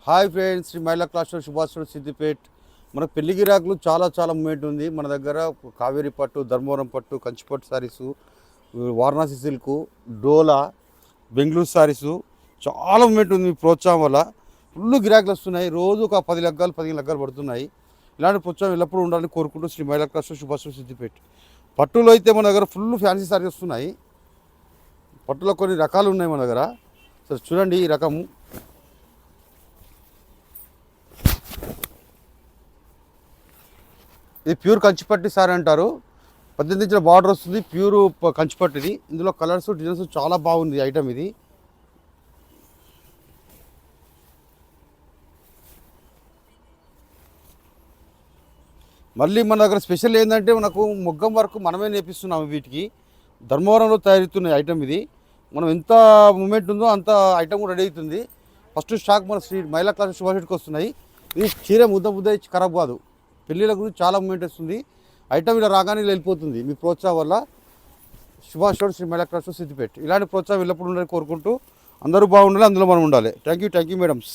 Hi friends, Shri మహిళా class Subhash Siddipet. మనకు పెళ్లి గిరాకులు చాలా మూమెంట్ ఉంది. మన దగ్గర కావేరీ పట్టు, ధర్మవరం పట్టు, కంచిపట్టు సారీసు, వారణాసి సిల్కు, డోలా, బెంగళూరు సారీసు చాలా మూమెంట్ ఉంది. మీ ప్రోత్సాహం వల్ల ఫుల్ గిరాకులు వస్తున్నాయి. రోజు ఒక 10 లగ్గాలు 15 లగ్గాలు పడుతున్నాయి. ఇలాంటి ప్రోత్సాహం ఎల్లప్పుడూ ఉండాలని కోరుకుంటూ శ్రీ మహిళా క్లాస్ సుభాష్ సిద్దిపేట్. పట్టులో అయితే మన దగ్గర ఫుల్ ఫ్యాన్సీ సారీ వస్తున్నాయి. పట్టులో కొన్ని రకాలు ఉన్నాయి మన దగ్గర. సరే చూడండి, ఈ రకము ఇది ప్యూర్ కంచిపట్టి సారీ అంటారు. 18 ఇంచుల బార్డర్ వస్తుంది. ప్యూర్ కంచిపట్టిది. ఇందులో కలర్స్ డిజైన్స్ చాలా బాగుంది ఐటమ్ ఇది. మళ్ళీ మన దగ్గర స్పెషల్ ఏంటంటే మనకు మొగ్గం వరకు మనమే నేర్పిస్తున్నాము. వీటికి ధర్మవరంలో తయారవుతున్న ఐటమ్ ఇది. మనం ఎంత మూమెంట్ ఉందో అంత ఐటమ్ కూడా రెడీ అవుతుంది. ఫస్ట్ స్టాక్ మన శ్రీ మహిళా క్లాస్ సుభాషిట్కి వస్తున్నాయి. ఇది చీర ముద్ద ఖరాబ్ కాదు. పెళ్ళిళ్ళ గురించి చాలా మూమెంట్ వస్తుంది. ఐటమ్ ఇలా రాగానే ఇలా వెళ్ళిపోతుంది. మీ ప్రోత్సాహం వల్ల సుభాష్ శ్రీ మహిళా క్లాస్ సిద్దిపేట్. ఇలాంటి ప్రోత్సాహం ఎల్లప్పుడూ ఉండాలని కోరుకుంటూ అందరూ బాగుండాలి, అందులో మనం ఉండాలి. Thank you madams.